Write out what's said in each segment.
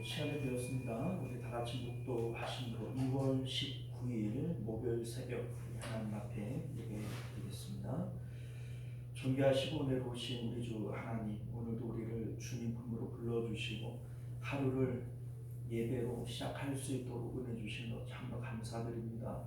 시간이 되었습니다. 우리 다 같이 묵도하심으로 2월 19일 목요일 새벽 하나님 앞에 예배드리겠습니다. 존귀하시고 은혜로우신 우리 주 하나님, 오늘도 우리를 주님 품으로 불러주시고 하루를 예배로 시작할 수 있도록 은혜 주신 것 참으로 감사드립니다.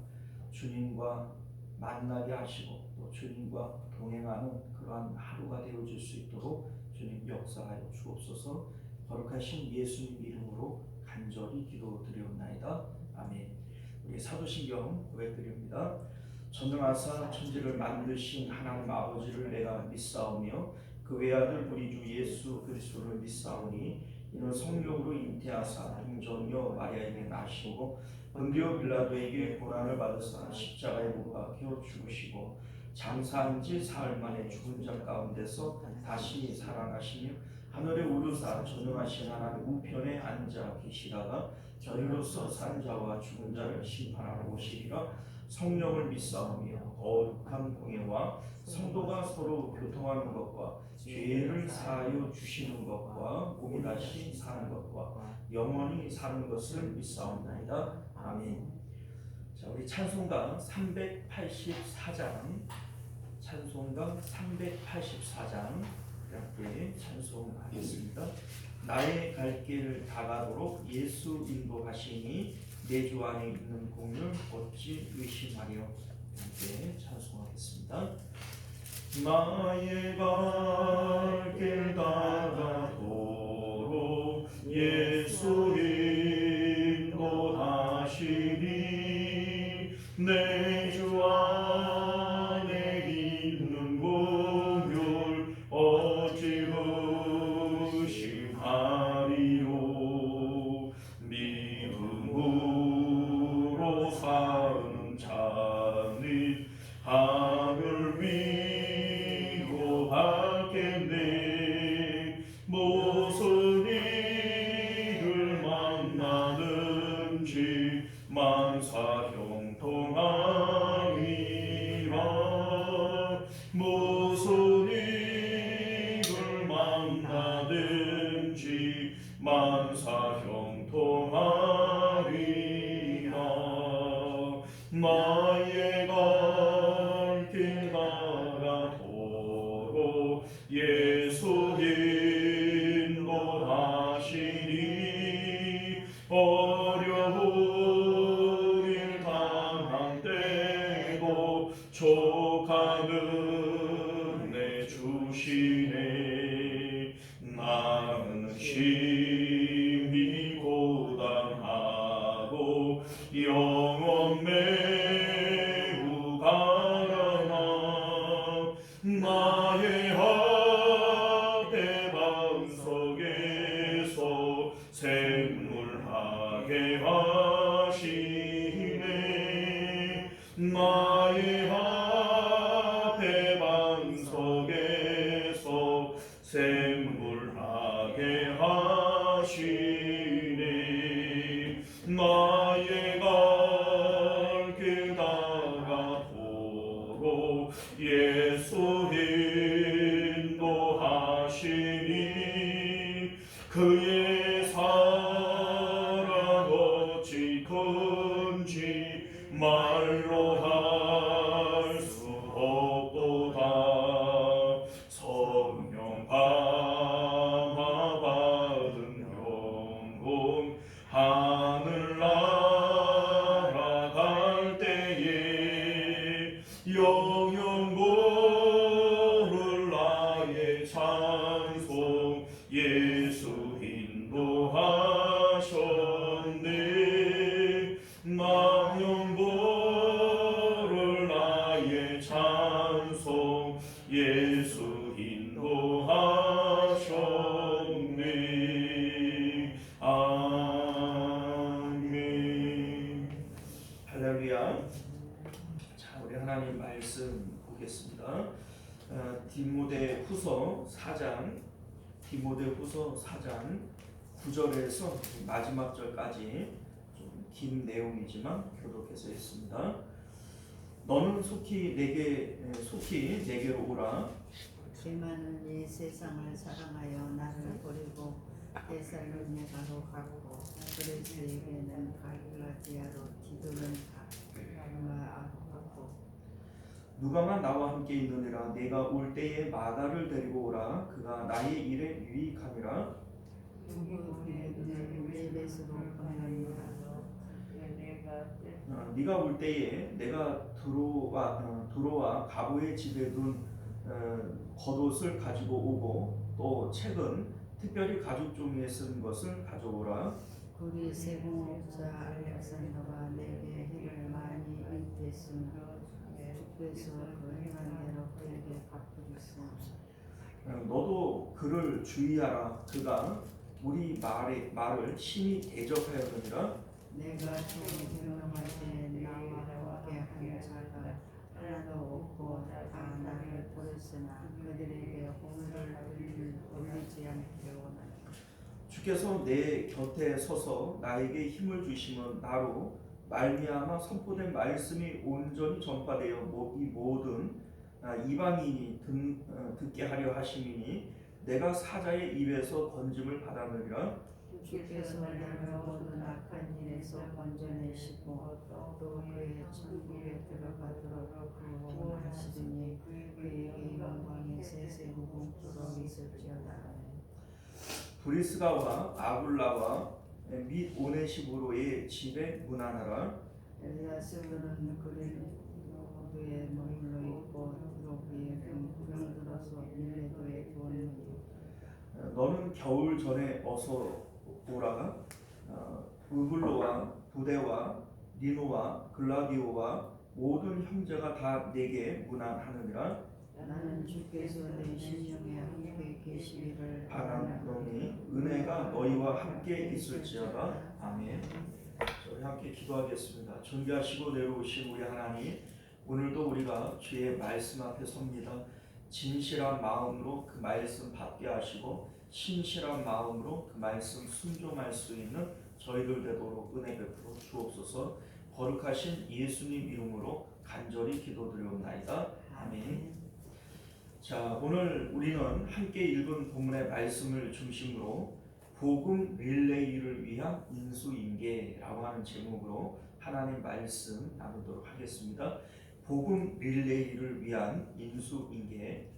주님과 만나게 하시고 또 주님과 동행하는 그러한 하루가 되어질 수 있도록 주님 역사하여 주옵소서. 거룩하신 예수님 이름으로 간절히 기도드리옵나이다. 아멘. 우리 사도신경 고백드립니다. 전능하사 천지를 만드신 하나님 아버지를 내가 믿사오며 그 외아들 우리 주 예수 그리스도를 믿사오니 이는 성령으로 잉태하사 동정녀 마리아에게 나시고 본디오 빌라도에게 고난을 받으사 십자가에 못 박혀 죽으시고 장사한 지 사흘 만에 죽은 자 가운데서 다시 살아나시며 하늘에 오르사 전능하신 하나님 우편에 앉아 계시다가 저리로서 산 자와 죽은 자를 심판하러 오시리라. 성령을 믿사오며 거룩한 공예와 성도가 서로 교통하는 것과 죄를 사하여 주시는 것과 몸이 다시 사는 것과 영원히 사는 것을 믿사옵나이다. 아멘. 자, 우리 찬송가 384장 찬송가 384장 함께 찬송하겠습니다. 나의 갈 길 다가도록 예수 인도하시니 내 주 안에 있는 공을 어찌 의심하려. 함께 찬송하겠습니다. 나의 갈 길 다가도록 예수 인도하시니 내 주 안에 있는 공을 어찌 의심하리요. 믿음으로 사는 자는 하늘 위로 밝겠네. 무슨 일을 만나든지 만사 형통하리라. 무슨 일을 만나든지 만사 형통하리라. 나의 갈 길 다가도록 예수 인도하시니 어려운 일 당할 때도 족한 은혜 주시네. 나는 심히 고단하고 영원 매우 가련하. 나의 하대 반석에서 샘물하게 하시네. 나의 하대 반석에서 샘물하게 하시네. 나의 갈 길 다가도록 예수 인도하시니 그의 사랑 어찌 큰지 말로 할 수 없도다. 성령 감화 받은 영혼 하늘 날아갈 때에 영영 모를 나의 찬송 예수 인도하셨네. 영영 모를 나의 찬송 예수 인도하셨네. 아멘. 할렐루야. 자, 우리 하나님 말씀 보겠습니다. 디모데후서 4장 9절에서 마지막 절까지 좀 긴 내용이지만 교독해서 했습니다. 너는 속히 내게로 오라. 죄 많은 이 세상을 사랑하여 나를 버리고 내 데살로니가로 갔고 그레스에게는 갈라디아로 디도는 갔고 누가만 나와 함께 있느니라. 내가 올 때에 마다를 데리고 오라. 그가 나의 일에 유익함이라. 네벳으로 보내니라. 네가 올 때에 내가 두로와 가보의 집에 둔 겉옷을 가지고 오고 또 책은 특별히 가죽 종이에 쓴 것을 가져오라. 우리 세공업자 알렉산더가 내게 해를 많이 입혔으며 주께서 그 행한 대로 그에게 갚으리시옵소서. 너도 그를 주의하라. 그가 우리 말을 심히 대적하였느니라. 내가 좀 변명할 때 나와 함께 한 자가 하나도 없고 다 나를 버렸으나 그들에게 공을 돌리지 않기를 원하노라. 주께서 내 곁에 서서 나에게 힘을 주시면 나로 말미암아 선포된 말씀이 온전히 전파되어 이 모든 이방인이 듣게 하려 하심이니 내가 사자의 입에서 건짐을 받았느니라. 주께서 나를 모든 악한 일에서 건져내시고 또 그의 천국에 들어가도록 구원하시리니 그에게 영광이 세세 무궁토록 있을지어다. 브리스가와 아굴라와 및 오네시보로의 집에 문안하라. 엘리야스는 그리스도의 머물러 있고 드로비에 병들어서 밀레도에 두었느니 너는 겨울 전에 어서 오라. 우블로와 부데와 니노와 글라디오와 모든 형제가 다 내게 문안하느니라. 나는 주께서 내 심령에 함께 계시기를 바라노니 은혜가 너희와 함께 있을지어다. 아멘. 저희 함께 기도하겠습니다. 존귀하시고 내려오신 우리 하나님, 오늘도 우리가 주의 말씀 앞에 섭니다. 진실한 마음으로 그 말씀 받게 하시고 신실한 마음으로 그 말씀 순종할 수 있는 저희들 되도록 은혜 베풀어 주옵소서. 거룩하신 예수님 이름으로 간절히 기도드리옵나이다. 아멘. 자, 오늘 우리는 함께 읽은 본문의 말씀을 중심으로 복음 릴레이를 위한 인수인계라고 하는 제목으로 하나님 말씀 나누도록 하겠습니다. 복음 릴레이를 위한 인수인계.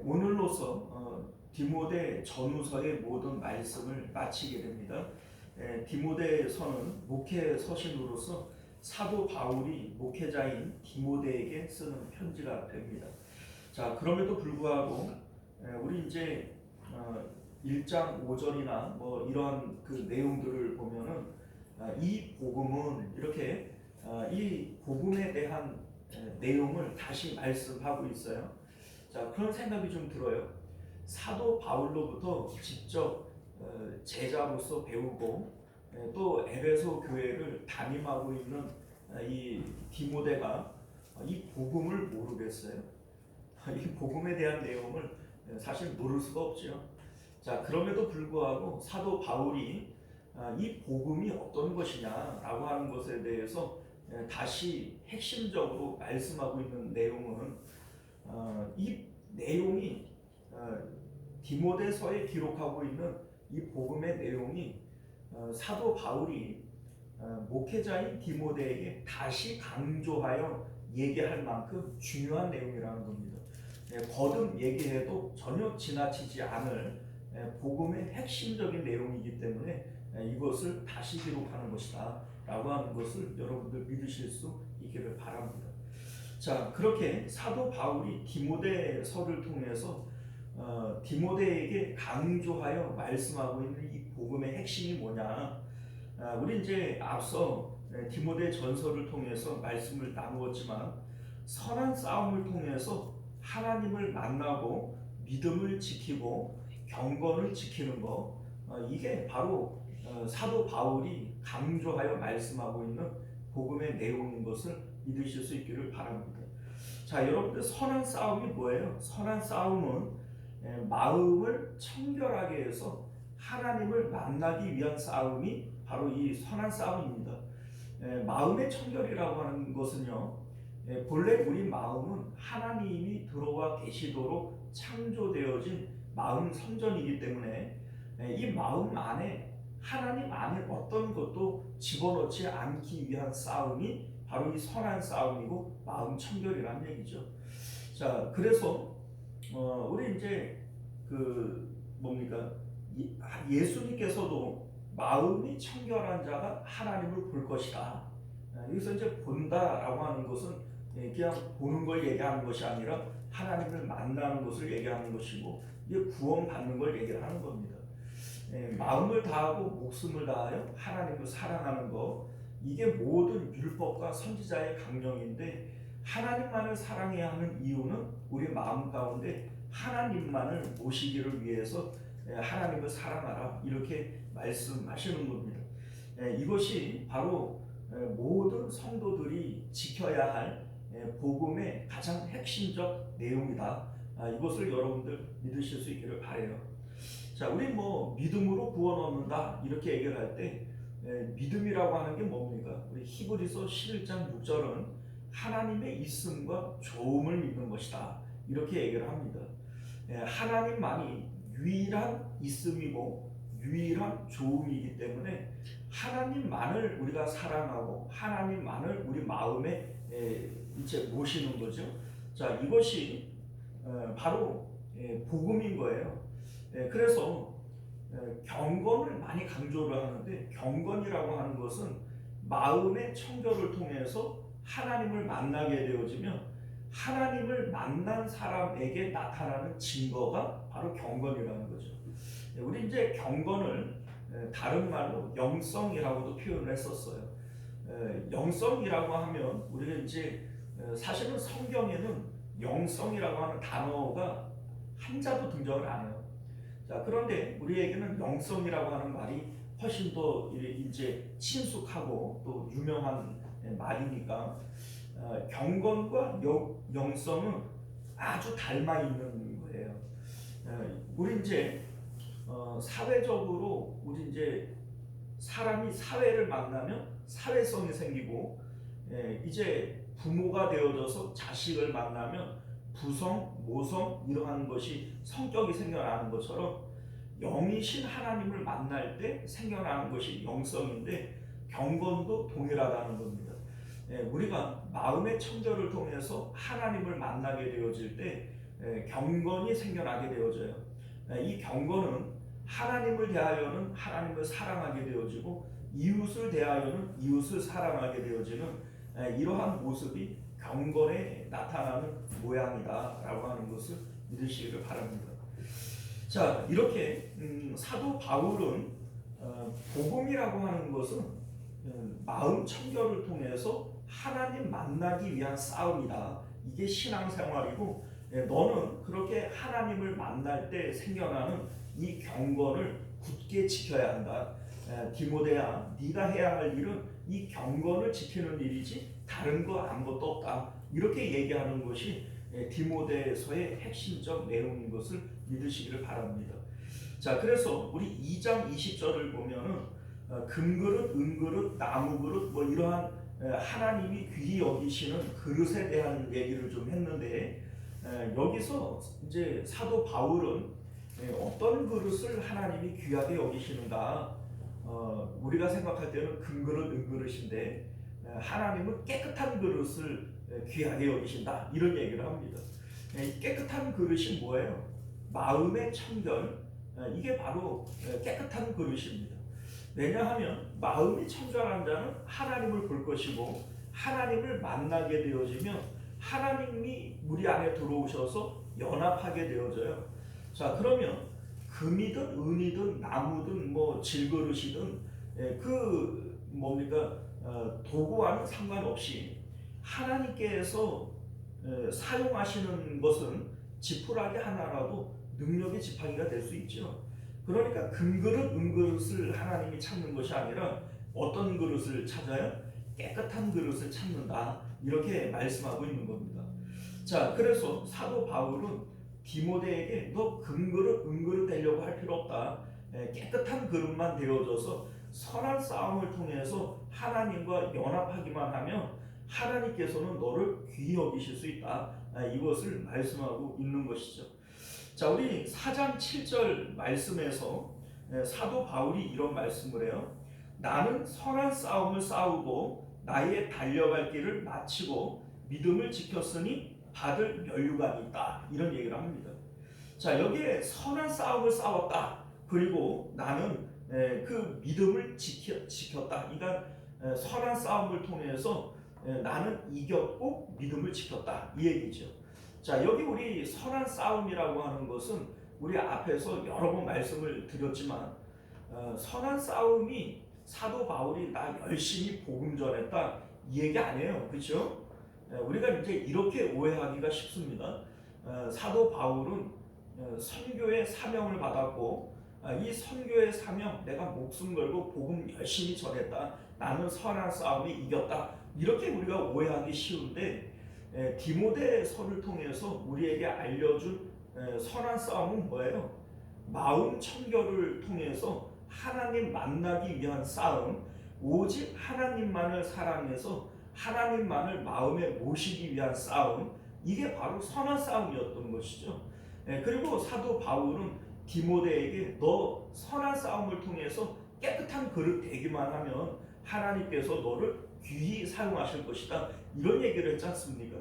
오늘로서 디모데 전후서의 모든 말씀을 마치게 됩니다. 디모데서는 목회 서신으로서 사도 바울이 목회자인 디모데에게 쓰는 편지가 됩니다. 자, 그럼에도 불구하고 우리 이제 1장 5절이나 뭐 이런 그 내용들을 보면은 이 복음은 이렇게 이 복음에 대한 내용을 다시 말씀하고 있어요. 자, 그런 생각이 좀 들어요. 사도 바울로부터 직접 제자로서 배우고 또 에베소 교회를 담임하고 있는 이 디모데가 이 복음을 모르겠어요. 이 복음에 대한 내용을 사실 모를 수가 없죠. 자, 그럼에도 불구하고 사도 바울이 이 복음이 어떤 것이냐라고 하는 것에 대해서 다시 핵심적으로 말씀하고 있는 내용은 이 내용이 디모데서에 기록하고 있는 이 복음의 내용이 사도 바울이 목회자인 디모데에게 다시 강조하여 얘기할 만큼 중요한 내용이라는 겁니다. 거듭 얘기해도 전혀 지나치지 않을 복음의 핵심적인 내용이기 때문에 이것을 다시 기록하는 것이다 라고 하는 것을 여러분들 믿으실 수 있기를 바랍니다. 자, 그렇게 사도 바울이 디모데서를 통해서 디모데에게 강조하여 말씀하고 있는 이 복음의 핵심이 뭐냐, 우리 이제 앞서 디모데 전서를 통해서 말씀을 나누었지만 선한 싸움을 통해서 하나님을 만나고 믿음을 지키고 경건을 지키는 것, 이게 바로 사도 바울이 강조하여 말씀하고 있는 복음의 내용인 것을 믿으실 수 있기를 바랍니다. 자, 여러분들 선한 싸움이 뭐예요? 선한 싸움은 마음을 청결하게 해서 하나님을 만나기 위한 싸움이 바로 이 선한 싸움입니다. 마음의 청결이라고 하는 것은요, 본래 우리 마음은 하나님이 들어와 계시도록 창조되어진 마음 성전이기 때문에 이 이 마음 안에 하나님 안에 어떤 것도 집어넣지 않기 위한 싸움이 바로 이 선한 싸움이고 마음 청결이라는 얘기죠. 자, 그래서 우리 이제 그 뭡니까? 예수님께서도 마음이 청결한 자가 하나님을 볼 것이다. 여기서 이제 본다라고 하는 것은 그냥 보는 걸 얘기하는 것이 아니라 하나님을 만나는 것을 얘기하는 것이고 이게 구원받는 걸 얘기하는 겁니다. 마음을 다하고 목숨을 다하여 하나님을 사랑하는 것, 이게 모든 율법과 선지자의 강령인데 하나님만을 사랑해야 하는 이유는 우리 마음 가운데 하나님만을 모시기를 위해서 하나님을 사랑하라 이렇게 말씀하시는 겁니다. 이것이 바로 모든 성도들이 지켜야 할 복음의 가장 핵심적 내용이다. 이것을 여러분들 믿으실 수 있기를 바라요. 자, 우리 뭐 믿음으로 구원 얻는다 이렇게 얘기를 할 때 믿음이라고 하는 게 뭡니까? 우리 히브리서 11장 6절은 하나님의 있음과 좋음을 믿는 것이다 이렇게 얘기를 합니다. 하나님만이 유일한 있음이고 유일한 좋음이기 때문에 하나님만을 우리가 사랑하고 하나님만을 우리 마음에 이제 모시는 거죠. 자, 이것이 바로 복음인 거예요. 그래서 경건을 많이 강조를 하는데 경건이라고 하는 것은 마음의 청결을 통해서 하나님을 만나게 되어지면 하나님을 만난 사람에게 나타나는 증거가 바로 경건이라는 거죠. 우리 이제 경건을 다른 말로 영성이라고도 표현을 했었어요. 영성이라고 하면 우리가 이제 사실은 성경에는 영성이라고 하는 단어가 한자도 등장을 안 해요. 자, 그런데 우리에게는 영성이라고 하는 말이 훨씬 더 이제 친숙하고 또 유명한 말이니까 경건과 영성은 아주 닮아 있는 거예요. 우리 이제 사회적으로 우리 이제 사람이 사회를 만나면 사회성이 생기고 이제 부모가 되어져서 자식을 만나면 부성, 모성 이러한 것이 성격이 생겨나는 것처럼 영이신 하나님을 만날 때 생겨나는 것이 영성인데 경건도 동일하다는 겁니다. 우리가 마음의 청결을 통해서 하나님을 만나게 되어질 때 경건이 생겨나게 되어져요. 이 경건은 하나님을 대하여는 하나님을 사랑하게 되어지고 이웃을 대하여는 이웃을 사랑하게 되어지는 이러한 모습이 경건에 나타나는 모양이다라고 하는 것을 믿으시기를 바랍니다. 자, 이렇게 사도 바울은 복음이라고 하는 것은 마음 청결을 통해서 하나님 만나기 위한 싸움이다. 이게 신앙생활이고 너는 그렇게 하나님을 만날 때 생겨나는 이 경건을 굳게 지켜야 한다. 디모데야, 네가 해야 할 일은 이 경건을 지키는 일이지 다른 거 아무것도 없다. 이렇게 얘기하는 것이 디모데서의 핵심적 내용인 것을 믿으시기를 바랍니다. 자, 그래서 우리 2장 20절을 보면은 금그릇, 은그릇, 나무그릇 뭐 이러한 하나님이 귀히 여기시는 그릇에 대한 얘기를 좀 했는데 여기서 이제 사도 바울은 어떤 그릇을 하나님이 귀하게 여기시는가? 우리가 생각할 때는 금그릇, 은그릇인데 하나님은 깨끗한 그릇을 귀하게 여기신다 이런 얘기를 합니다. 깨끗한 그릇이 뭐예요? 마음의 청결, 이게 바로 깨끗한 그릇입니다. 왜냐하면 마음이 청결한 자는 하나님을 볼 것이고 하나님을 만나게 되어지면 하나님이 우리 안에 들어오셔서 연합하게 되어져요. 자, 그러면 금이든 은이든 나무든 뭐 질그릇이든 그 뭡니까 도구와는 상관없이 하나님께서 사용하시는 것은 지푸라기 하나라도 능력의 지팡이가 될 수 있죠. 그러니까 금그릇, 은그릇을 하나님이 찾는 것이 아니라 어떤 그릇을 찾아요? 깨끗한 그릇을 찾는다. 이렇게 말씀하고 있는 겁니다. 자, 그래서 사도 바울은 디모데에게 너 금그릇, 은그릇 되려고 할 필요 없다. 깨끗한 그릇만 되어져서 선한 싸움을 통해서 하나님과 연합하기만 하면 하나님께서는 너를 귀히 여기실 수 있다. 이것을 말씀하고 있는 것이죠. 자, 우리 4장 7절 말씀에서 사도 바울이 이런 말씀을 해요. 나는 선한 싸움을 싸우고 나의 달려갈 길을 마치고 믿음을 지켰으니 받을 면류관이 있다. 이런 얘기를 합니다. 자, 여기에 선한 싸움을 싸웠다. 그리고 나는 그 믿음을 지켰다. 그러니까 선한 싸움을 통해서 나는 이겼고 믿음을 지켰다. 이 얘기죠. 자, 여기 우리 선한 싸움이라고 하는 것은 우리 앞에서 여러 번 말씀을 드렸지만 선한 싸움이 사도 바울이 나 열심히 복음 전했다 이 얘기 아니에요. 그렇죠? 우리가 이제 이렇게 오해하기가 쉽습니다. 사도 바울은 선교의 사명을 받았고 이 선교의 사명 내가 목숨 걸고 복음 열심히 전했다. 나는 선한 싸움에 이겼다. 이렇게 우리가 오해하기 쉬운데 디모데서를 통해서 우리에게 알려준 선한 싸움은 뭐예요? 마음 청결을 통해서 하나님 만나기 위한 싸움, 오직 하나님만을 사랑해서 하나님만을 마음에 모시기 위한 싸움, 이게 바로 선한 싸움이었던 것이죠. 그리고 사도 바울은 디모데에게 너 선한 싸움을 통해서 깨끗한 그릇 되기만 하면 하나님께서 너를 귀히 사용하실 것이다. 이런 얘기를 했지 않습니까?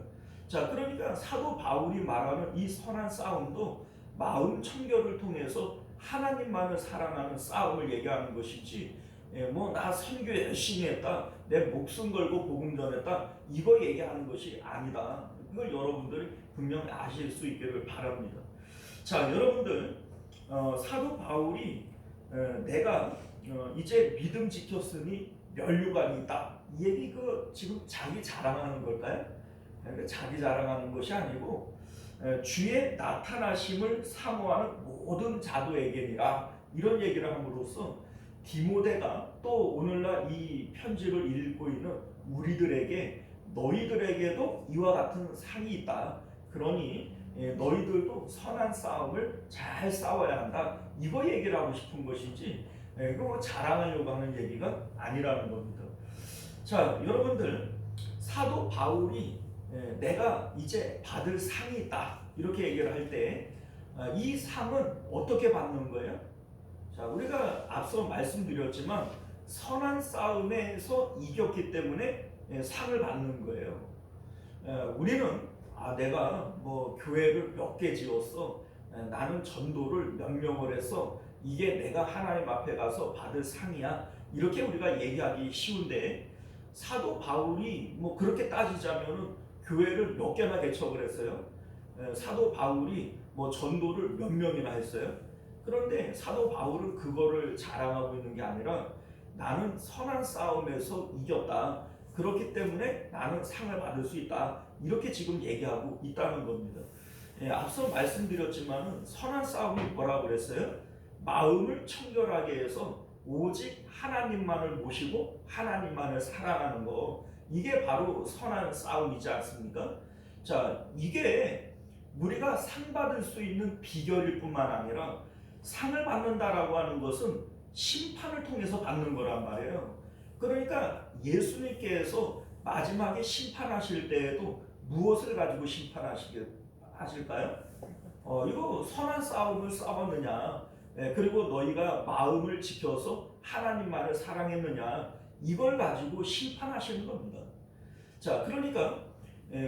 자, 그러니까 사도 바울이 말하는 이 선한 싸움도 마음 청결을 통해서 하나님만을 사랑하는 싸움을 얘기하는 것이지 뭐 나 선교 열심히 했다, 내 목숨 걸고 복음 전했다, 이거 얘기하는 것이 아니다. 이걸 여러분들이 분명히 아실 수 있기를 바랍니다. 자, 여러분들 사도 바울이 내가 이제 믿음 지켰으니 면류관이 있다, 이 얘기 지금 자기 자랑하는 걸까요? 자기 자랑하는 것이 아니고 주의 나타나심을 사모하는 모든 자도에게니라, 이런 얘기를 함으로써 디모데가 또 오늘날 이 편지를 읽고 있는 우리들에게 너희들에게도 이와 같은 상이 있다. 그러니 너희들도 선한 싸움을 잘 싸워야 한다. 이거 얘기를 하고 싶은 것이지 이거 자랑하려고 하는 얘기가 아니라는 겁니다. 자, 여러분들 사도 바울이 내가 이제 받을 상이 있다 이렇게 얘기를 할 때 이 상은 어떻게 받는 거예요? 자, 우리가 앞서 말씀드렸지만 선한 싸움에서 이겼기 때문에 상을 받는 거예요. 우리는 내가 뭐 교회를 몇 개 지었어, 나는 전도를 몇 명을 했어, 이게 내가 하나님 앞에 가서 받을 상이야, 이렇게 우리가 얘기하기 쉬운데 사도 바울이 뭐 그렇게 따지자면은 교회를 몇 개나 개척을 했어요? 사도 바울이 뭐 전도를 몇 명이나 했어요? 그런데 사도 바울은 그거를 자랑하고 있는 게 아니라 나는 선한 싸움에서 이겼다, 그렇기 때문에 나는 상을 받을 수 있다, 이렇게 지금 얘기하고 있다는 겁니다. 앞서 말씀드렸지만 선한 싸움이 뭐라고 그랬어요? 마음을 청결하게 해서 오직 하나님만을 모시고 하나님만을 사랑하는 거, 이게 바로 선한 싸움이지 않습니까? 자, 이게 우리가 상 받을 수 있는 비결일 뿐만 아니라 상을 받는다라고 하는 것은 심판을 통해서 받는 거란 말이에요. 그러니까 예수님께서 마지막에 심판하실 때에도 무엇을 가지고 심판하실까요? 이거 선한 싸움을 싸웠느냐, 그리고 너희가 마음을 지켜서 하나님만을 사랑했느냐, 이걸 가지고 심판하시는 겁니다. 자, 그러니까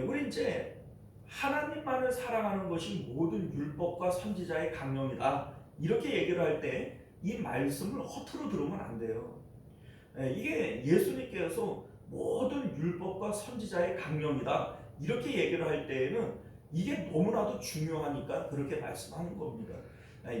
우리 이제 하나님만을 사랑하는 것이 모든 율법과 선지자의 강령이다, 이렇게 얘기를 할 때 이 말씀을 허투루 들으면 안 돼요. 이게 예수님께서 모든 율법과 선지자의 강령이다 이렇게 얘기를 할 때에는 이게 너무나도 중요하니까 그렇게 말씀하는 겁니다.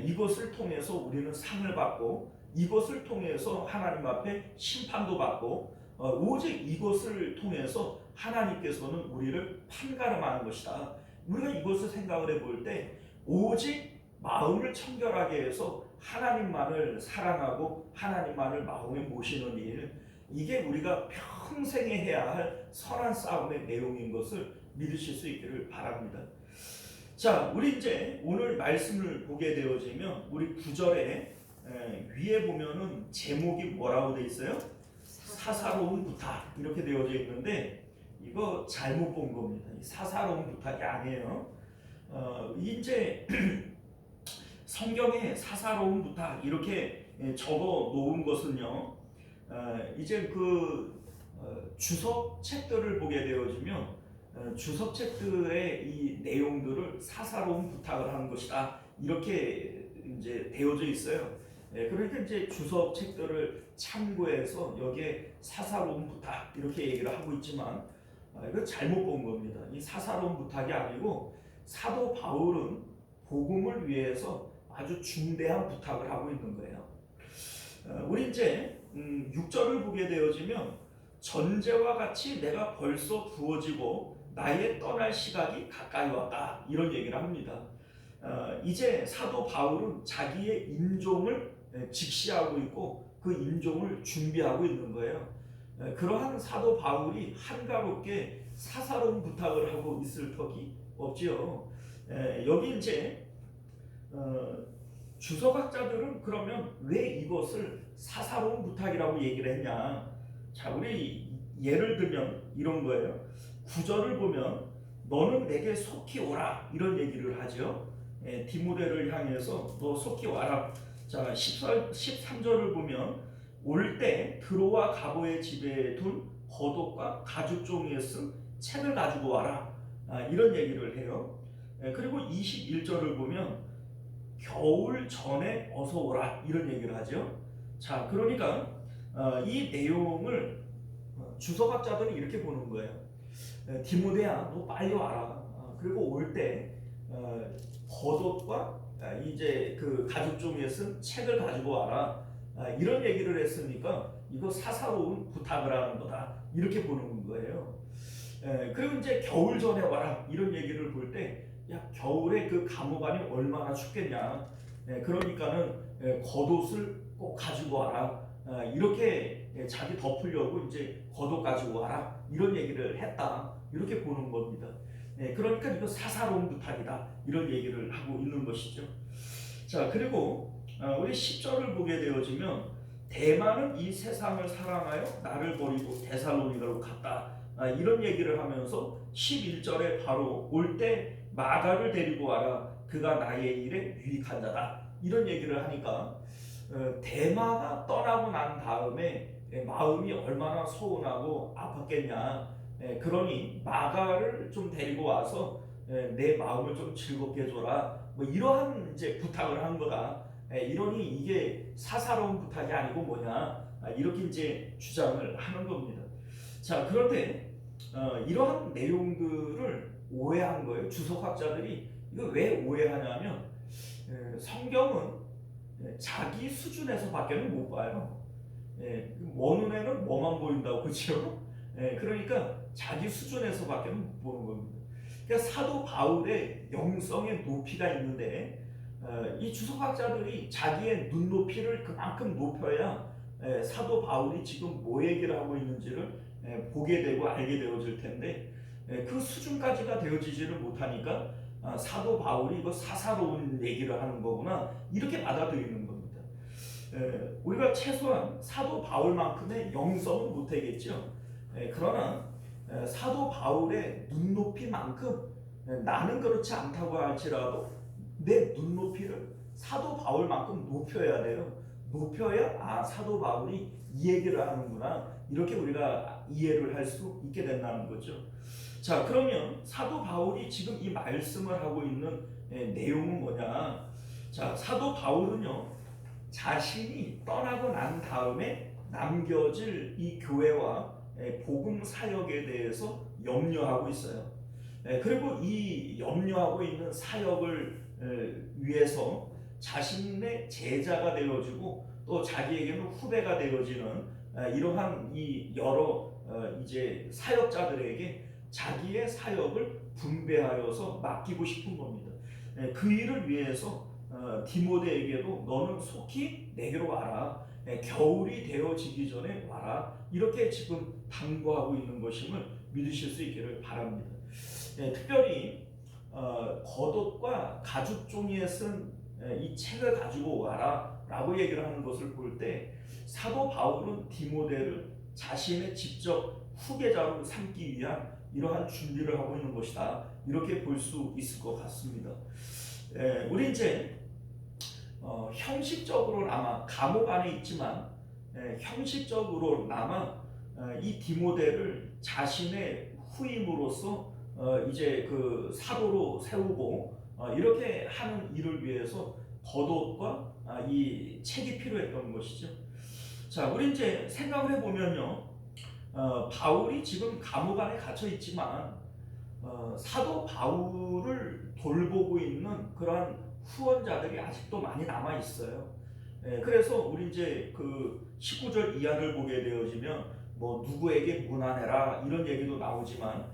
이것을 통해서 우리는 상을 받고 이것을 통해서 하나님 앞에 심판도 받고 오직 이것을 통해서 하나님께서는 우리를 판가름하는 것이다. 우리가 이것을 생각을 해볼 때 오직 마음을 청결하게 해서 하나님만을 사랑하고 하나님만을 마음에 모시는 일, 이게 우리가 평생에 해야 할 선한 싸움의 내용인 것을 믿으실 수 있기를 바랍니다. 자, 우리 이제 오늘 말씀을 보게 되어지면 우리 9절에 위에 보면은 제목이 뭐라고 되어 있어요? 사사로운 부탁 이렇게 되어져 있는데 이거 잘못 본 겁니다. 사사로운 부탁이 아니에요. 이제 성경에 사사로운 부탁 이렇게 적어 놓은 것은요. 이제 주석 책들을 보게 되어지면 주석 책들의 이 내용들을 사사로운 부탁을 하는 것이다. 이렇게 이제 되어져 있어요. 그러니까 이제 주석 책들을 참고해서 여기에 사사로운 부탁 이렇게 얘기를 하고 있지만 이거 잘못 본 겁니다. 이 사사로운 부탁이 아니고 사도 바울은 복음을 위해서 아주 중대한 부탁을 하고 있는 거예요. 우리 이제 6절을 보게 되어지면 전제와 같이 내가 벌써 부어지고 나의 떠날 시각이 가까이 왔다 이런 얘기를 합니다. 이제 사도 바울은 자기의 임종을 직시하고 있고 그 임종을 준비하고 있는 거예요. 그러한 사도 바울이 한가롭게 사사로운 부탁을 하고 있을 턱이 없지요. 여기 이제 주석학자들은 그러면 왜 이것을 사사로운 부탁이라고 얘기를 했냐? 자, 우리 예를 들면 이런 거예요. 9절을 보면 너는 내게 속히 오라 이런 얘기를 하죠. 디모데를 향해서 너 속히 와라. 자, 13절을 보면 올 때 드로와 가보의 집에 둔 겉옷과 가죽 종이에 쓴 책을 가지고 와라. 이런 얘기를 해요. 그리고 21절을 보면 겨울 전에 어서 오라 이런 얘기를 하죠. 자, 그러니까 이 내용을 주석학자들은 이렇게 보는 거예요. 디모데야, 너 빨리 와라. 그리고 올 때 겉옷과 이제 그 가죽 종이에 쓴 책을 가지고 와라. 이런 얘기를 했으니까 이거 사사로운 부탁을 하는 거다. 이렇게 보는 거예요. 그리고 이제 겨울 전에 와라. 이런 얘기를 볼 때 야, 겨울에 그 감옥안이 얼마나 춥겠냐. 그러니까는 겉옷을 꼭 가지고 와라. 이렇게 자기 덮으려고 이제 겉옷 가지고 와라. 이런 얘기를 했다. 이렇게 보는 겁니다. 그러니까 이거 사사로운 부탁이다. 이런 얘기를 하고 있는 것이죠. 자, 그리고 우리 10절을 보게 되어지면 대만은 이 세상을 사랑하여 나를 버리고 데살로니가로 갔다. 이런 얘기를 하면서 11절에 바로 올 때 마가를 데리고 와라. 그가 나의 일에 유익한 자다. 이런 얘기를 하니까 대마가 떠나고 난 다음에 마음이 얼마나 서운하고 아팠겠냐. 그러니 마가를 좀 데리고 와서 내 마음을 좀 즐겁게 해줘라. 뭐 이러한 이제 부탁을 한 거다. 이러니 이게 사사로운 부탁이 아니고 뭐냐. 이렇게 이제 주장을 하는 겁니다. 자, 그런데 이러한 내용들을 오해한 거예요. 주석학자들이 이거 왜 오해하냐면 성경은 자기 수준에서밖에는 못 봐요. 먼 눈에는 뭐만 보인다고 그렇죠? 그러니까 자기 수준에서밖에는 못 보는 겁니다. 그러니까 사도 바울의 영성의 높이가 있는데 이 주석학자들이 자기의 눈높이를 그만큼 높여야 사도 바울이 지금 뭐 얘기를 하고 있는지를 보게 되고 알게 되어질 텐데 그 수준까지가 되어지지를 못하니까 사도 바울이 이거 사사로운 얘기를 하는 거구나 이렇게 받아들이는 겁니다. 우리가 최소한 사도 바울만큼의 영성은 못하겠죠. 그러나 사도 바울의 눈높이만큼 나는 그렇지 않다고 할지라도 내 눈높이를 사도 바울만큼 높여야 돼요. 높여야 사도 바울이 이 얘기를 하는구나 이렇게 우리가 이해를 할 수 있게 된다는 거죠. 자, 그러면 사도 바울이 지금 이 말씀을 하고 있는 내용은 뭐냐? 자, 사도 바울은요 자신이 떠나고 난 다음에 남겨질 이 교회와 복음 사역에 대해서 염려하고 있어요. 그리고 이 염려하고 있는 사역을 위해서 자신의 제자가 되어지고 또 자기에게는 후배가 되어지는 이러한 이 여러 이제 사역자들에게 자기의 사역을 분배하여서 맡기고 싶은 겁니다. 그 일을 위해서 디모데에게도 너는 속히 내게로 와라. 겨울이 되어지기 전에 와라. 이렇게 지금 당부하고 있는 것임을 믿으실 수 있기를 바랍니다. 특별히 겉옷과 가죽 종이에 쓴 이 책을 가지고 와라 라고 얘기를 하는 것을 볼 때 사도 바울은 디모데를 자신의 직접 후계자로 삼기 위한 이러한 준비를 하고 있는 것이다 이렇게 볼 수 있을 것 같습니다. 우리 이제 형식적으로나마 감옥 안에 있지만 형식적으로나마 이 디모데를 자신의 후임으로서 이제 그 사도로 세우고 이렇게 하는 일을 위해서 겉옷과 이 책이 필요했던 것이죠. 자, 우리 이제 생각을 해보면요, 바울이 지금 감옥 안에 갇혀 있지만 사도 바울을 돌보고 있는 그러한 후원자들이 아직도 많이 남아 있어요. 그래서 우리 이제 그 19절 이하를 보게 되어지면 뭐 누구에게 문안해라 이런 얘기도 나오지만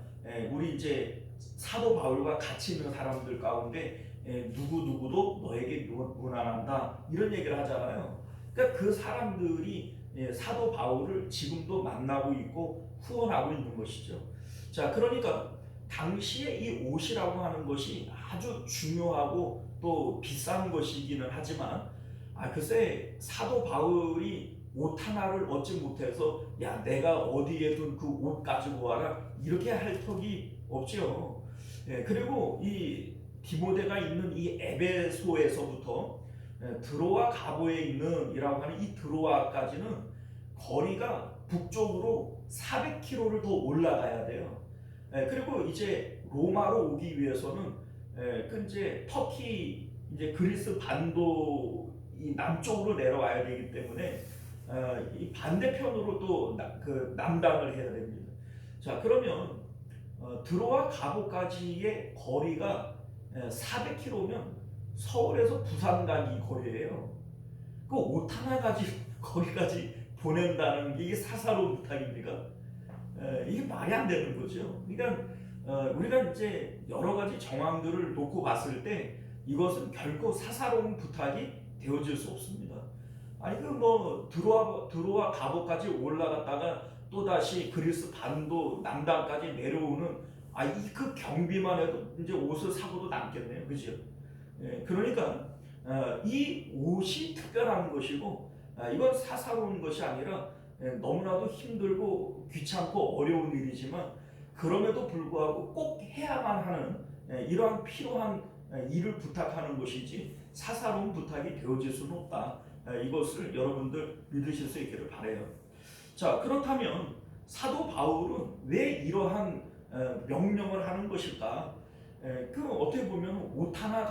우리 이제 사도 바울과 같이 있는 사람들 가운데 누구도 너에게 문안한다 이런 얘기를 하잖아요. 그러니까 그 사람들이 사도 바울을 지금도 만나고 있고 후원하고 있는 것이죠. 자, 그러니까 당시에 이 옷이라고 하는 것이 아주 중요하고 또 비싼 것이기는 하지만 글쎄 사도 바울이 옷 하나를 얻지 못해서 야 내가 어디에 둔 그 옷 가지고 와라 이렇게 할 턱이 없죠. 그리고 이 디모데가 있는 이 에베소에서부터 드로아 가보에 있는 이라고 하는 이 드로아까지는 거리가 북쪽으로 400km를 더 올라가야 돼요. 그리고 이제 로마로 오기 위해서는 그 이제 터키 이제 그리스 반도 이 남쪽으로 내려와야 되기 때문에 이 반대편으로 또 그 남단을 해야 됩니다. 자, 그러면 드로아 가보까지의 거리가 400km면 서울에서 부산 가기 거리예요. 그 옷 하나 가지 거기까지 보낸다는 게 이게 사사로운 부탁입니까? 이게 말이 안 되는 거죠. 그러니까 우리가 이제 여러 가지 정황들을 놓고 봤을 때 이것은 결코 사사로운 부탁이 되어질 수 없습니다. 아니 그 뭐 드로아 가보까지 올라갔다가 또 다시 그리스 반도 남단까지 내려오는 이 그 경비만 해도 이제 옷을 사고도 남겠네요, 그죠? 그러니까 이 옷이 특별한 것이고 이건 사사로운 것이 아니라 너무나도 힘들고 귀찮고 어려운 일이지만 그럼에도 불구하고 꼭 해야만 하는 이러한 필요한 일을 부탁하는 것이지 사사로운 부탁이 되어질 수는 없다. 이것을 여러분들 믿으실 수 있기를 바라요. 자, 그렇다면 사도 바울은 왜 이러한 명령을 하는 것일까? 그 어떻게 보면 옷 하나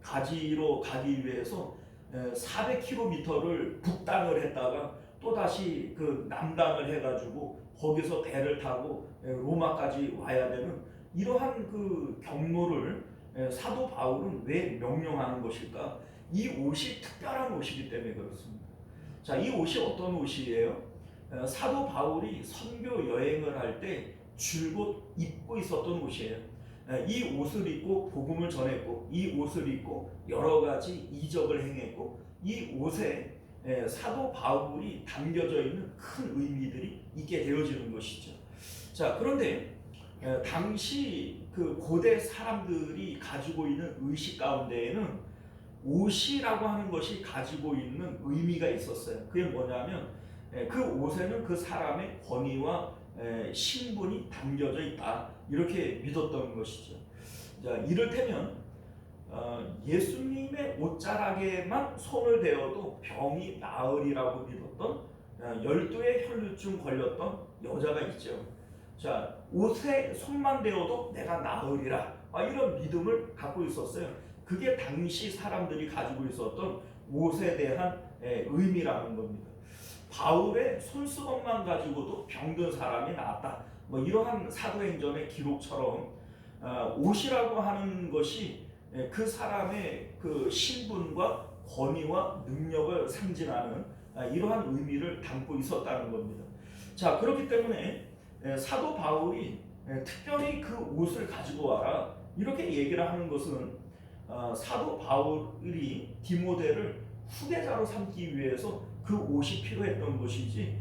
가지러 가기 위해서 400km를 북단을 했다가 또 다시 그 남단을 해가지고 거기서 배를 타고 로마까지 와야 되는 이러한 그 경로를 사도 바울은 왜 명령하는 것일까? 이 옷이 특별한 옷이기 때문에 그렇습니다. 자, 이 옷이 어떤 옷이에요? 사도 바울이 선교 여행을 할 때 줄곧 입고 있었던 옷이에요. 이 옷을 입고 복음을 전했고 이 옷을 입고 여러 가지 이적을 행했고 이 옷에 사도 바울이 담겨져 있는 큰 의미들이 있게 되어지는 것이죠. 자, 그런데 당시 그 고대 사람들이 가지고 있는 의식 가운데에는 옷이라고 하는 것이 가지고 있는 의미가 있었어요. 그게 뭐냐면 그 옷에는 그 사람의 권위와 신분이 담겨져 있다 이렇게 믿었던 것이죠. 자, 이를테면 예수님의 옷자락에만 손을 대어도 병이 나으리라고 믿었던 12의 혈루증 걸렸던 여자가 있죠. 자, 옷에 손만 대어도 내가 나으리라 이런 믿음을 갖고 있었어요. 그게 당시 사람들이 가지고 있었던 옷에 대한 의미라는 겁니다. 바울의 손수건만 가지고도 병든 사람이 나았다. 뭐 이러한 사도행전의 기록처럼 옷이라고 하는 것이 그 사람의 그 신분과 권위와 능력을 상징하는 이러한 의미를 담고 있었다는 겁니다. 자, 그렇기 때문에 사도 바울이 특별히 그 옷을 가지고 와라 이렇게 얘기를 하는 것은 사도 바울이 디모데를 후계자로 삼기 위해서 그 옷이 필요했던 것이지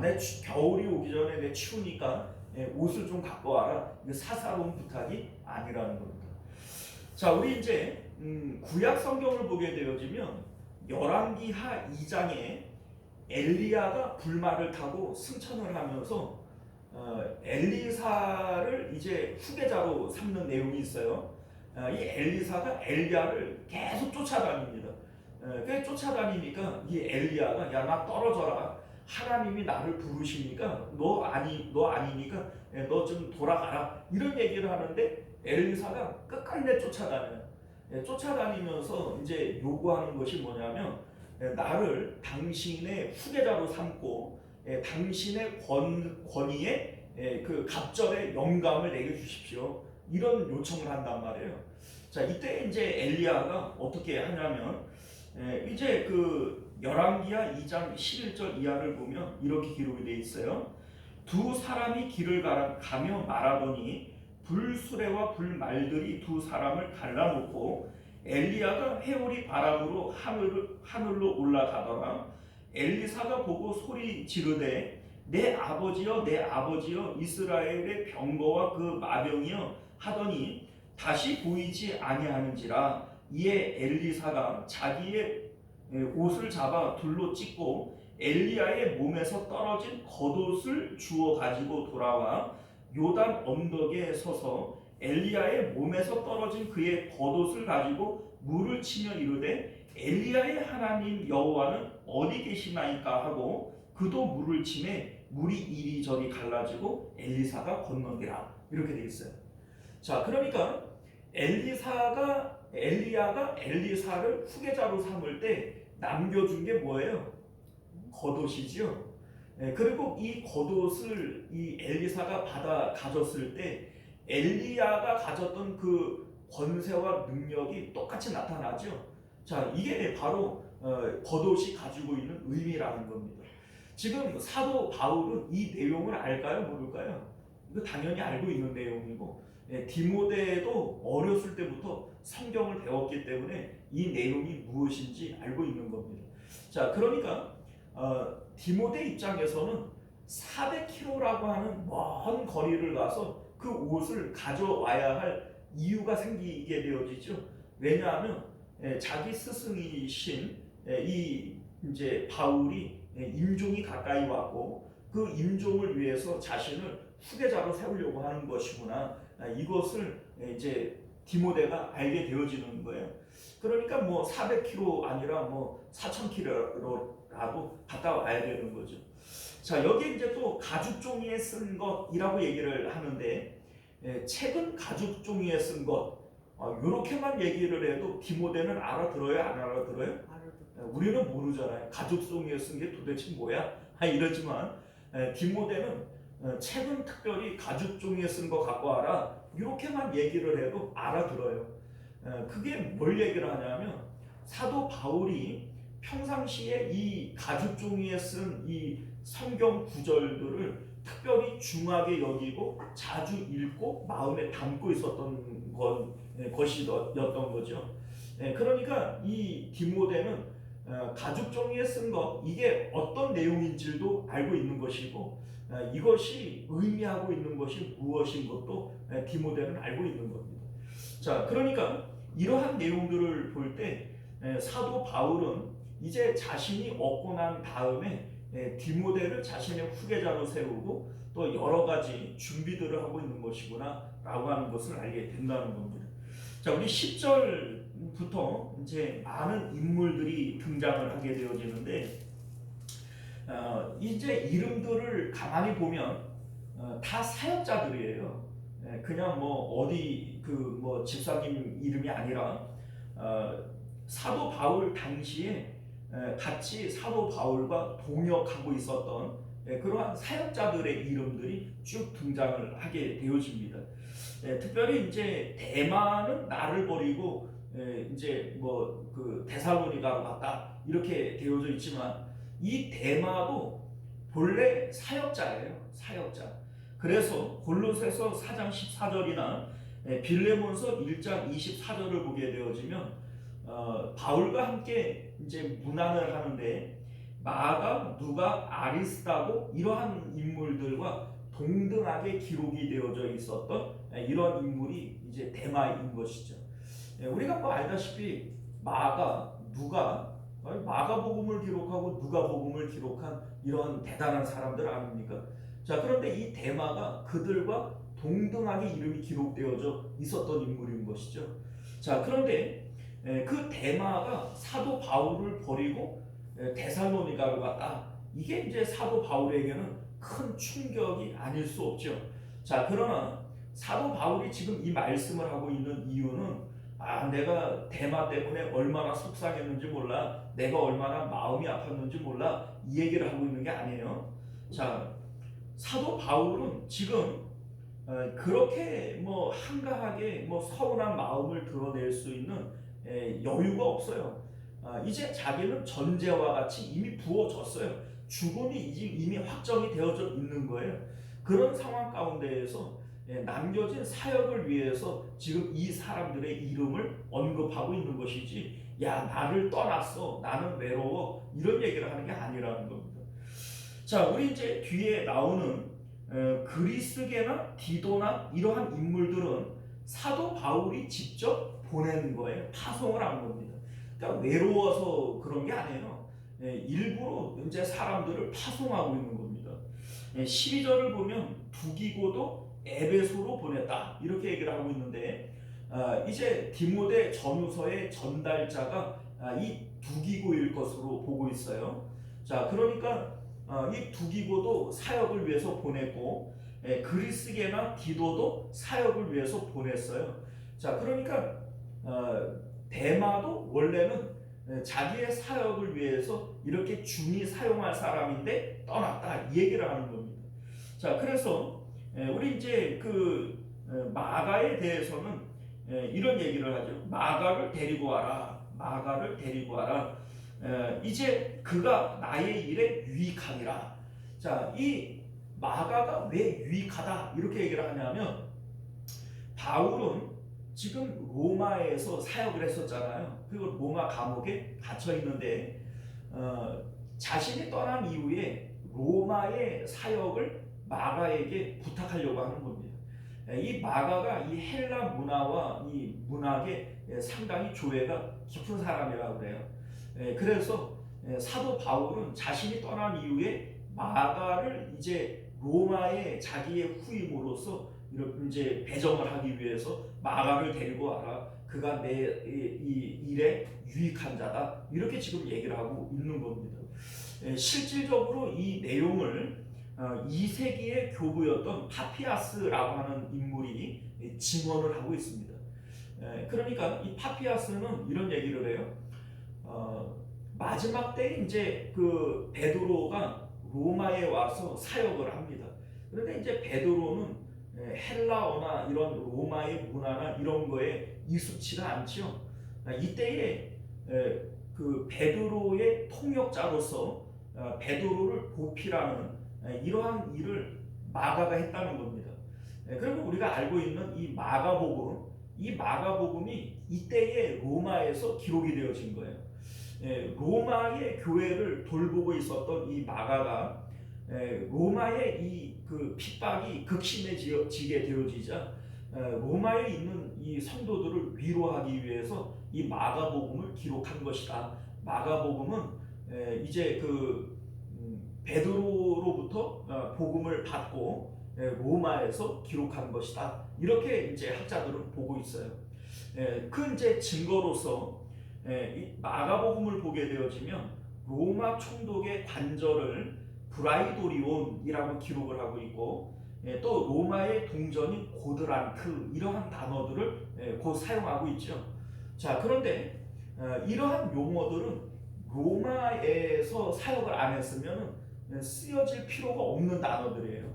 내 겨울이 오기 전에 내 추우니까 옷을 좀 갖고 와라 이게 사사로운 부탁이 아니라는 겁니다. 자, 우리 이제 구약 성경을 보게 되어지면 열왕기하 2장에 엘리야가 불말을 타고 승천을 하면서 엘리사를 이제 후계자로 삼는 내용이 있어요. 이 엘리사가 엘리야를 계속 쫓아다닙니다. 그 쫓아다니니까 이 엘리야가 야 나 떨어져라. 하나님이 나를 부르시니까 너 아니니까 너 좀 돌아가라. 이런 얘기를 하는데 엘리사가 끝까지 쫓아다녀요. 쫓아다니면서 이제 요구하는 것이 뭐냐면 나를 당신의 후계자로 삼고 당신의 권위에 그 갑절의 영감을 내게 주십시오. 이런 요청을 한단 말이에요. 자, 이때 이제 엘리야가 어떻게 하냐면 이제 그 열왕기하 2장 11절 이하를 보면 이렇게 기록이 되어 있어요. 두 사람이 길을 가며 말하더니 불수레와 불말들이 두 사람을 갈라놓고 엘리야가 회오리 바람으로 하늘로 올라가더라. 엘리사가 보고 소리 지르되 내 아버지여 내 아버지여 이스라엘의 병거와 그 마병이여 하더니 다시 보이지 아니하는지라. 이에 엘리사가 자기의 옷을 잡아 둘로 찢고 엘리야의 몸에서 떨어진 겉옷을 주워 가지고 돌아와 요단 언덕에 서서 엘리야의 몸에서 떨어진 그의 겉옷을 가지고 물을 치며 이르되 엘리야의 하나님 여호와는 어디 계시나이까 하고 그도 물을 치매 물이 이리저리 갈라지고 엘리사가 건너니라. 이렇게 되어 있어요. 자, 그러니까 엘리야가 엘리사를 후계자로 삼을 때 남겨준 게 뭐예요? 겉옷이지요. 그리고 이 겉옷을 이 엘리사가 받아 가졌을 때 엘리야가 가졌던 그 권세와 능력이 똑같이 나타나죠. 자, 이게 바로 겉옷이 가지고 있는 의미라는 겁니다. 지금 사도 바울은 이 내용을 알까요? 모를까요? 이거 당연히 알고 있는 내용이고 디모데도 어렸을 때부터 성경을 배웠기 때문에 이 내용이 무엇인지 알고 있는 겁니다. 자, 그러니까 디모데 입장에서는 400km라고 하는 먼 거리를 가서 그 옷을 가져와야 할 이유가 생기게 되어지죠. 왜냐하면 자기 스승이신 이 이제 바울이 임종이 가까이 왔고 그 임종을 위해서 자신을 후계자로 세우려고 하는 것이구나. 이것을 이제 디모데가 알게 되어지는 거예요. 그러니까 뭐 400km 아니라 뭐 4000km라도 갔다 와야 되는 거죠. 자, 여기 이제 또 가죽 종이에 쓴 것이라고 얘기를 하는데 책은 가죽 종이에 쓴 것 이렇게만 얘기를 해도 디모데는 알아들어요, 안 알아들어요? 우리는 모르잖아요. 가죽 종이에 쓴 게 도대체 뭐야? 이러지만 디모데는 책은 특별히 가죽 종이에 쓴 거 갖고 와라 이렇게만 얘기를 해도 알아들어요. 그게 뭘 얘기를 하냐면 사도 바울이 평상시에 이 가죽 종이에 쓴 이 성경 구절들을 특별히 중하게 여기고 자주 읽고 마음에 담고 있었던 것이었던 거죠. 그러니까 이 디모데는 가죽 종이에 쓴 것 이게 어떤 내용인지도 알고 있는 것이고 이것이 의미하고 있는 것이 무엇인 것도 디모데는 알고 있는 겁니다. 자, 그러니까 이러한 내용들을 볼 때 사도 바울은 이제 자신이 얻고 난 다음에 디모데를 자신의 후계자로 세우고 또 여러 가지 준비들을 하고 있는 것이구나 라고 하는 것을 알게 된다는 겁니다. 자, 우리 10절부터 이제 많은 인물들이 등장을 하게 되어지는데 이제 이름들을 가만히 보면 다 사역자들이에요. 그냥 뭐 어디 그 뭐 집사님 이름이 아니라 사도 바울 당시에 같이 사도 바울과 동역하고 있었던 그러한 사역자들의 이름들이 쭉 등장을 하게 되어집니다. 특별히 이제 대마는 나를 버리고 이제 뭐 그 데살로니가로 갔다 이렇게 되어져 있지만 이 대마도 본래 사역자예요. 사역자. 그래서 골로새서 4장 14절이나 빌레몬서 1장 24절을 보게 되어지면 바울과 함께 이제 문안을 하는데 마가, 누가, 아리스다고 이러한 인물들과 동등하게 기록이 되어져 있었던 이런 인물이 이제 대마인 것이죠. 우리가 뭐 알다시피 마가, 누가 마가복음을 기록하고 누가복음을 기록한 이런 대단한 사람들 아닙니까? 자, 그런데 이 대마가 그들과 동등하게 이름이 기록되어져 있었던 인물인 것이죠. 자, 그런데 그 데마가 사도 바울을 버리고 데살로니가로 갔다. 이게 이제 사도 바울에게는 큰 충격이 아닐 수 없죠. 자, 그러나 사도 바울이 지금 이 말씀을 하고 있는 이유는 내가 데마 때문에 얼마나 속상했는지 몰라, 내가 얼마나 마음이 아팠는지 몰라, 이 얘기를 하고 있는 게 아니에요. 자, 사도 바울은 지금 그렇게 뭐 한가하게 뭐 서운한 마음을 드러낼 수 있는 여유가 없어요. 이제 자기는 전제와 같이 이미 부어졌어요. 죽음이 이미 확정이 되어져 있는 거예요. 그런 상황 가운데에서 남겨진 사역을 위해서 지금 이 사람들의 이름을 언급하고 있는 것이지, 야, 나를 떠났어, 나는 외로워, 이런 얘기를 하는 게 아니라는 겁니다. 자, 우리 이제 뒤에 나오는 그리스게나 디도나 이러한 인물들은 사도 바울이 직접 보낸 거예요. 파송을 한 겁니다. 그러니까 외로워서 그런 게 아니에요. 일부러 이제 사람들을 파송하고 있는 겁니다. 12절을 보면 두기고도 에베소로 보냈다, 이렇게 얘기를 하고 있는데, 이제 디모데 전후서의 전달자가 이 두기고일 것으로 보고 있어요. 자, 그러니까 이 두기고도 사역을 위해서 보냈고, 그리스게나 디도도 사역을 위해서 보냈어요. 자, 그러니까 데마도 원래는 자기의 사역을 위해서 이렇게 중히 사용할 사람인데 떠났다, 이 얘기를 하는 겁니다. 자, 그래서 우리 이제 그 마가에 대해서는 이런 얘기를 하죠. 마가를 데리고 와라. 마가를 데리고 와라. 이제 그가 나의 일에 유익하니라. 자, 이 마가가 왜 유익하다 이렇게 얘기를 하냐면, 바울은 지금 로마에서 사역을 했었잖아요. 그리고 로마 감옥에 갇혀 있는데 자신이 떠난 이후에 로마의 사역을 마가에게 부탁하려고 하는 겁니다. 이 마가가 이 헬라 문화와 이 문학에 상당히 조예가 깊은 사람이라고 그래요. 그래서 사도 바울은 자신이 떠난 이후에 마가를 이제 로마의 자기의 후임으로서 이제 배정을 하기 위해서 마가를 데리고 와라. 그가 내 이 일에 유익한 자다. 이렇게 지금 얘기를 하고 있는 겁니다. 실질적으로 이 내용을 2세기의 교부였던 파피아스라고 하는 인물이 증언을 하고 있습니다. 그러니까 이 파피아스는 이런 얘기를 해요. 마지막 때 이제 그 베드로가 로마에 와서 사역을 합니다. 그런데 이제 베드로는 헬라어나 이런 로마의 문화나 이런 거에 익숙치가 않죠. 이때에 그 베드로의 통역자로서 베드로를 보필하는 이러한 일을 마가가 했다는 겁니다. 그리고 우리가 알고 있는 이 마가복음, 이 마가복음이 이때의 로마에서 기록이 되어진 거예요. 로마의 교회를 돌보고 있었던 이 마가가 로마의 이 그 핍박이 극심해지게 되어지자 로마에 있는 이 성도들을 위로하기 위해서 이 마가복음을 기록한 것이다. 마가복음은 이제 그 베드로로부터 복음을 받고 로마에서 기록한 것이다. 이렇게 이제 학자들은 보고 있어요. 그 이제 증거로서 이 마가복음을 보게 되어지면 로마 총독의 관절을 브라이도리온이라고 기록을 하고 있고, 또 로마의 동전인 고드란트, 이러한 단어들을 곧 사용하고 있죠. 자, 그런데 이러한 용어들은 로마에서 사역을 안 했으면 쓰여질 필요가 없는 단어들이에요.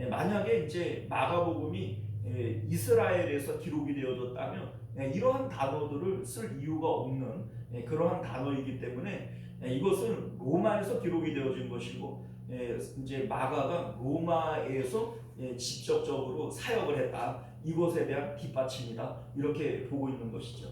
만약에 이제 마가복음이 이스라엘에서 기록이 되어졌다면 이러한 단어들을 쓸 이유가 없는 그러한 단어이기 때문에 이것은 로마에서 기록이 되어진 것이고, 이제 마가가 로마에서 직접적으로 사역을 했다. 이것에 대한 뒷받침이다. 이렇게 보고 있는 것이죠.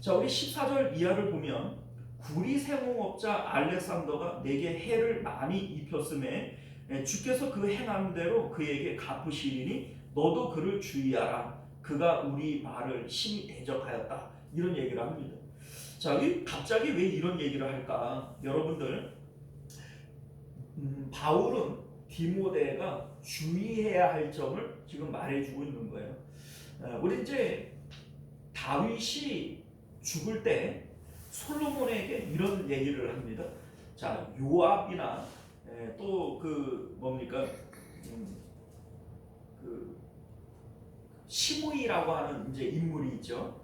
자, 우리 14절 이하를 보면, 구리 세공업자 알렉산더가 내게 해를 많이 입혔음에 주께서 그 행함대로 그에게 갚으시리니 너도 그를 주의하라. 그가 우리 말을 심히 대적하였다. 이런 얘기를 합니다. 자, 갑자기 왜 이런 얘기를 할까? 여러분들, 바울은 디모데가 주의해야 할 점을 지금 말해주고 있는 거예요. 우리 이제 다윗이 죽을 때 솔로몬에게 이런 얘기를 합니다. 자, 요압이나 또 그 뭡니까 그 시므이라고 하는 이제 인물이 있죠.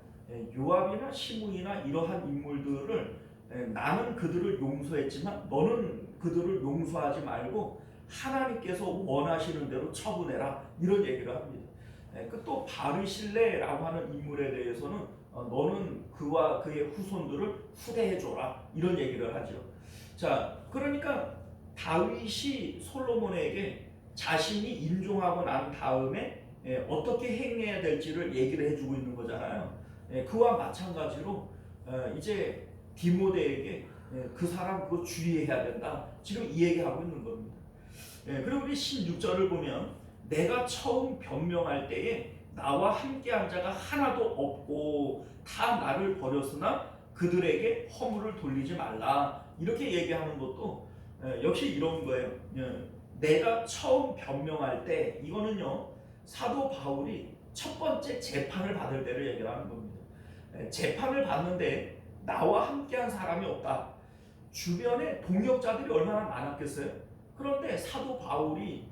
요압이나 시므이나 이러한 인물들을 나는 그들을 용서했지만 너는 그들을 용서하지 말고 하나님께서 원하시는 대로 처분해라 이런 얘기를 합니다. 또 바르실레라고 하는 인물에 대해서는 너는 그와 그의 후손들을 후대해줘라 이런 얘기를 하죠. 자, 그러니까 다윗이 솔로몬에게 자신이 임종하고 난 다음에 어떻게 행해야 될지를 얘기를 해주고 있는 거잖아요. 그와 마찬가지로 이제 디모데에게 그 사람 그거 주의해야 된다 지금 이 얘기하고 있는 겁니다. 그리고 우리 16절을 보면 내가 처음 변명할 때에 나와 함께한 자가 하나도 없고 다 나를 버렸으나 그들에게 허물을 돌리지 말라 이렇게 얘기하는 것도 역시 이런 거예요. 내가 처음 변명할 때 이거는요 사도 바울이 첫 번째 재판을 받을 때를 얘기를 하는 겁니다. 재판을 받는데 나와 함께한 사람이 없다. 주변에 동역자들이 얼마나 많았겠어요? 그런데 사도 바울이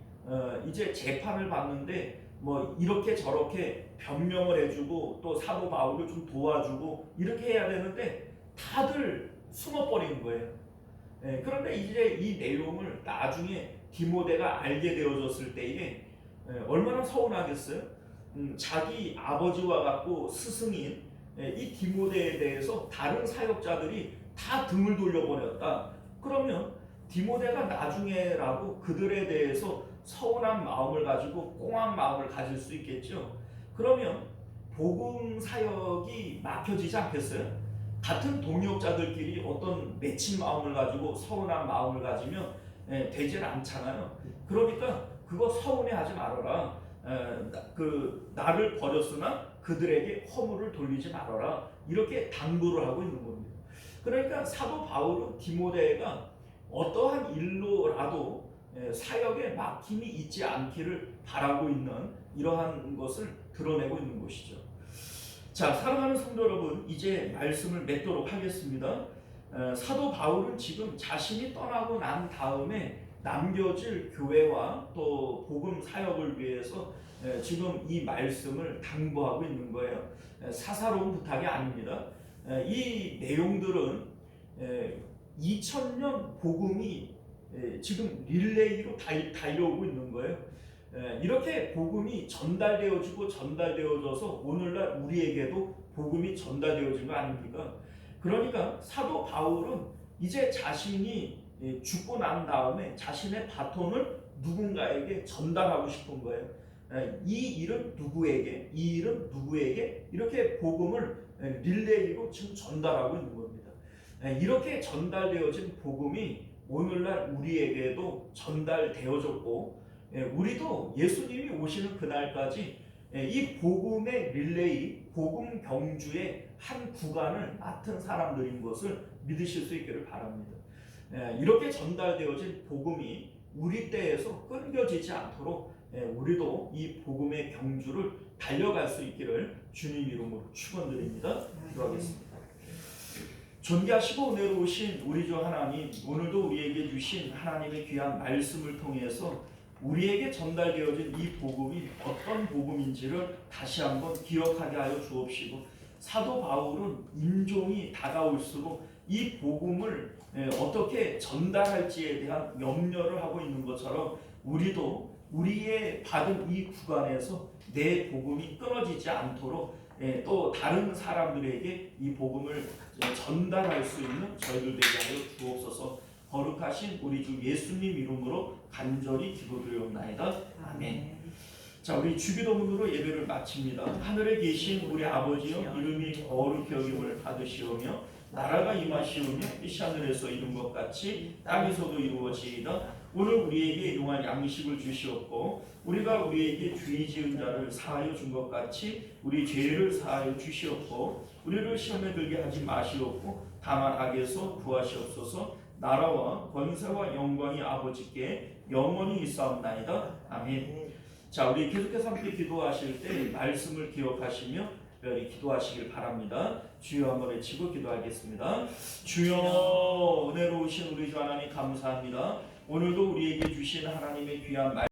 이제 재판을 받는데 뭐 이렇게 저렇게 변명을 해주고 또 사도 바울을 좀 도와주고 이렇게 해야 되는데 다들 숨어버리는 거예요. 그런데 이제 이 내용을 나중에 디모데가 알게 되어졌을 때에 얼마나 서운하겠어요? 자기 아버지와 같고 스승인 이 디모데에 대해서 다른 사역자들이 다 등을 돌려버렸다. 그러면 디모데가 나중에라도 그들에 대해서 서운한 마음을 가지고 꽁한 마음을 가질 수 있겠죠. 그러면 복음 사역이 막혀지지 않겠어요? 같은 동역자들끼리 어떤 맺힌 마음을 가지고 서운한 마음을 가지면 되질 않잖아요. 그러니까 그거 서운해하지 말아라. 나를 버렸으나 그들에게 허물을 돌리지 말아라. 이렇게 당부를 하고 있는 겁니다. 그러니까 사도 바울은 디모데가 어떠한 일로라도 사역에 막힘이 있지 않기를 바라고 있는 이러한 것을 드러내고 있는 것이죠. 자, 사랑하는 성도 여러분, 이제 말씀을 맺도록 하겠습니다. 사도 바울은 지금 자신이 떠나고 난 다음에 남겨질 교회와 또 복음 사역을 위해서 지금 이 말씀을 당부하고 있는 거예요. 사사로운 부탁이 아닙니다. 이 내용들은 2000년 복음이 지금 릴레이로 달려오고 있는 거예요. 이렇게 복음이 전달되어져서 오늘날 우리에게도 복음이 전달되어진 거 아닙니까? 그러니까 사도 바울은 이제 자신이 죽고 난 다음에 자신의 바톤을 누군가에게 전달하고 싶은 거예요. 이 일은 누구에게, 이 일은 누구에게 이렇게 복음을 릴레이로 지금 전달하고 있는 겁니다. 이렇게 전달되어진 복음이 오늘날 우리에게도 전달되어졌고 우리도 예수님이 오시는 그날까지 이 복음의 릴레이, 복음 경주의 한 구간을 맡은 사람들인 것을 믿으실 수 있기를 바랍니다. 이렇게 전달되어진 복음이 우리 때에서 끊겨지지 않도록 우리도 이 복음의 경주를 달려갈 수 있기를 주님 이름으로 축원드립니다. 기도하겠습니다. 존귀하시고 은혜로우신 우리 주 하나님, 오늘도 우리에게 주신 하나님의 귀한 말씀을 통해서 우리에게 전달되어진 이 복음이 어떤 복음인지를 다시 한번 기억하게 하여 주옵시고, 사도 바울은 임종이 다가올수록 이 복음을 어떻게 전달할지에 대한 염려를 하고 있는 것처럼 우리도 우리의 받은 이 구간에서 내 복음이 끊어지지 않도록 또 다른 사람들에게 이 복음을 전달할 수 있는 저희들 되게 하여 주옵소서. 거룩하신 우리 주 예수님 이름으로 간절히 기도드리옵나이다. 아멘. 자, 우리 주기도문으로 예배를 마칩니다. 하늘에 계신 우리 아버지여, 이름이 거룩히 여김을 받으시오며 나라가 임하시오며 뜻이 하늘에서 이룬 것 같이 땅에서도 이루어지이다. 오늘 우리에게 용할 양식을 주시옵고 우리가 우리에게 죄 지은 자를 사하여 준 것 같이 우리 죄를 사하여 주시옵고 우리를 시험에 들게 하지 마시옵고 다만 악에서 구하시옵소서. 나라와 권세와 영광이 아버지께 영원히 있사옵나이다. 아멘. 자, 우리 계속해서 함께 기도하실 때 말씀을 기억하시며 특별히 기도하시길 바랍니다. 주여 한번 외치고 기도하겠습니다. 주여 은혜로우신 우리 주 하나님 감사합니다. 오늘도 우리에게 주신 하나님의 귀한 말